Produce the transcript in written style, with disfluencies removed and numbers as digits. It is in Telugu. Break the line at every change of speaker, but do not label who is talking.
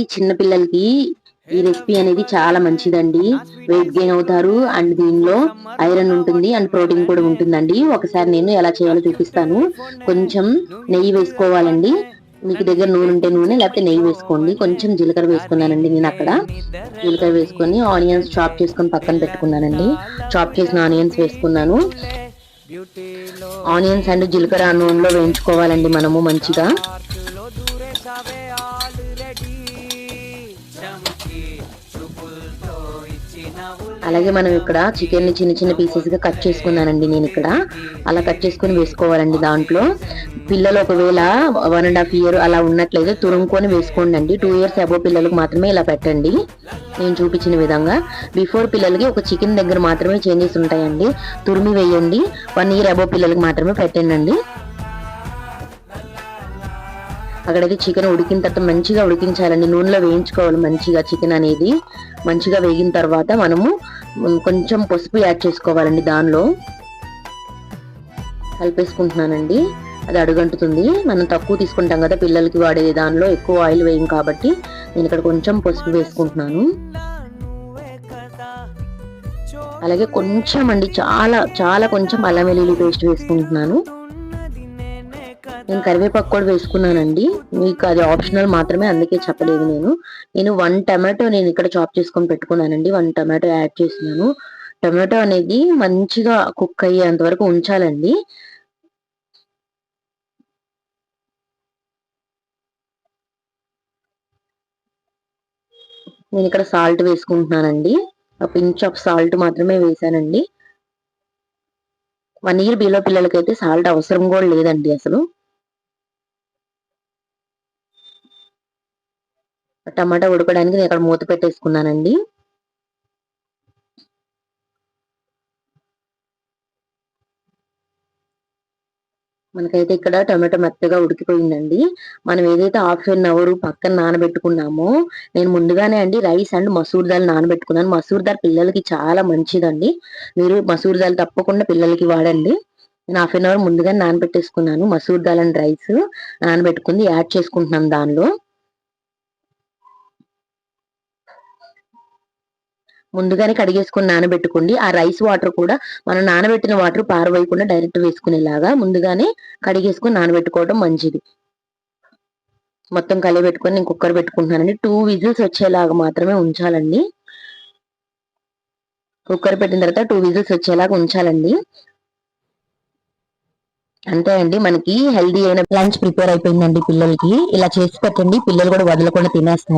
ఈ చిన్న పిల్లలకి ఈ రెసిపీ అనేది చాలా మంచిదండి. వెయిట్ గెయిన్ అవుతారు అండ్ దీనిలో ఐరన్ ఉంటుంది అండ్ ప్రోటీన్ కూడా ఉంటుందండి. ఒకసారి నేను ఎలా చేయాలో చూపిస్తాను. కొంచెం నెయ్యి వేసుకోవాలండి. మీకు దగ్గర నూనె ఉంటే నూనె, లేకపోతే నెయ్యి వేసుకోండి. కొంచెం జీలకర్ర వేసుకున్నానండి నేను అక్కడ. జీలకర్ర వేసుకొని ఆనియన్స్ చాప్ చేసుకొని పక్కన పెట్టుకున్నానండి. చాప్ చేసిన ఆనియన్స్ వేసుకున్నాను. ఆనియన్స్ అండ్ జీలకర్ర నూనెలో వేయించుకోవాలండి మనము మంచిగా. అలాగే మనం ఇక్కడ చికెన్ ని చిన్న చిన్న పీసెస్ గా కట్ చేసుకున్నానండి నేను ఇక్కడ. అలా కట్ చేసుకుని వేసుకోవాలండి దాంట్లో. పిల్లలు ఒకవేళ 1.5 years అలా ఉన్నట్లయితే తురుముకొని వేసుకోండి అండి. 2 years అబో పిల్లలకు మాత్రమే ఇలా పెట్టండి నేను చూపించిన విధంగా. బిఫోర్ పిల్లలకి ఒక చికెన్ దగ్గర మాత్రమే చేంజెస్ ఉంటాయండి. తురిమి వేయండి. 1 year అబో పిల్లలకి మాత్రమే పెట్టండి. అక్కడైతే చికెన్ ఉడికిన తర్వాత మంచిగా ఉడికించాలండి. నూనెలో వేయించుకోవాలి మంచిగా. చికెన్ అనేది మంచిగా వేగిన తర్వాత మనము కొంచెం పసుపు యాడ్ చేసుకోవాలండి. దానిలో కలిపేసుకుంటున్నానండి. అది అడుగంటుతుంది. మనం తక్కువ తీసుకుంటాం కదా పిల్లలకి వాడేది, దానిలో ఎక్కువ ఆయిల్ వేయం కాబట్టి నేను ఇక్కడ కొంచెం పసుపు వేసుకుంటున్నాను. అలాగే కొంచెం అండి, చాలా చాలా కొంచెం అల్లం వెల్లుల్లి పేస్ట్ వేసుకుంటున్నాను. నేను కరివేపాకు కూడా వేసుకున్నానండి. మీకు అది ఆప్షనల్ మాత్రమే, అందుకే చెప్పలేదు నేను 1 టమాటో నేను ఇక్కడ చాప్ చేసుకొని పెట్టుకున్నానండి. 1 టమాటో యాడ్ చేస్తున్నాను. టమాటో అనేది మంచిగా కుక్ అయ్యేంత వరకు ఉంచాలండి. నేను ఇక్కడ సాల్ట్ వేసుకుంటున్నానండి. పించ్ ఆఫ్ సాల్ట్ మాత్రమే వేసానండి. 1 year బిలో పిల్లలకైతే సాల్ట్ అవసరం కూడా లేదండి అసలు. టమాటా ఉడకడానికి నేను ఇక్కడ మూత పెట్టేసుకున్నానండి. మనకైతే ఇక్కడ టమాటో మెత్తగా ఉడికిపోయిందండి. మనం ఏదైతే 1/2 hour పక్కన నానబెట్టుకున్నామో, నేను ముందుగానే అండి రైస్ అండ్ మసూర్ దాల్ నానబెట్టుకున్నాను. మసూర్ దాల్ పిల్లలకి చాలా మంచిదండి. మీరు మసూర్ దాల్ తప్పకుండా పిల్లలకి వాడండి. నేను 1/2 hour ముందుగానే నానబెట్టేసుకున్నాను. మసూర్ దాల్ అండ్ రైస్ నానబెట్టుకుంది యాడ్ చేసుకుంటున్నాను దానిలో. ముందుగానే కడిగేసుకొని నానబెట్టుకోండి. ఆ రైస్ వాటర్ కూడా మనం నానబెట్టిన వాటర్ పారవేయకుండా డైరెక్ట్ వేసుకునేలాగా ముందుగానే కడిగేసుకొని నానబెట్టుకోవడం మంచిది. మొత్తం కలిపెట్టుకొని నేను కుక్కర్ పెట్టుకుంటున్నానండి. 2 whistles వచ్చేలాగా మాత్రమే ఉంచాలండి. కుక్కర్ పెట్టిన తర్వాత 2 whistles వచ్చేలాగా ఉంచాలండి. అంతే అండి, మనకి హెల్దీ అయిన లంచ్ ప్రిపేర్ అయిపోయిందండి. పిల్లలకి ఇలా చేసి పెట్టండి, పిల్లలు కూడా వదలకుండా తినేస్తారు.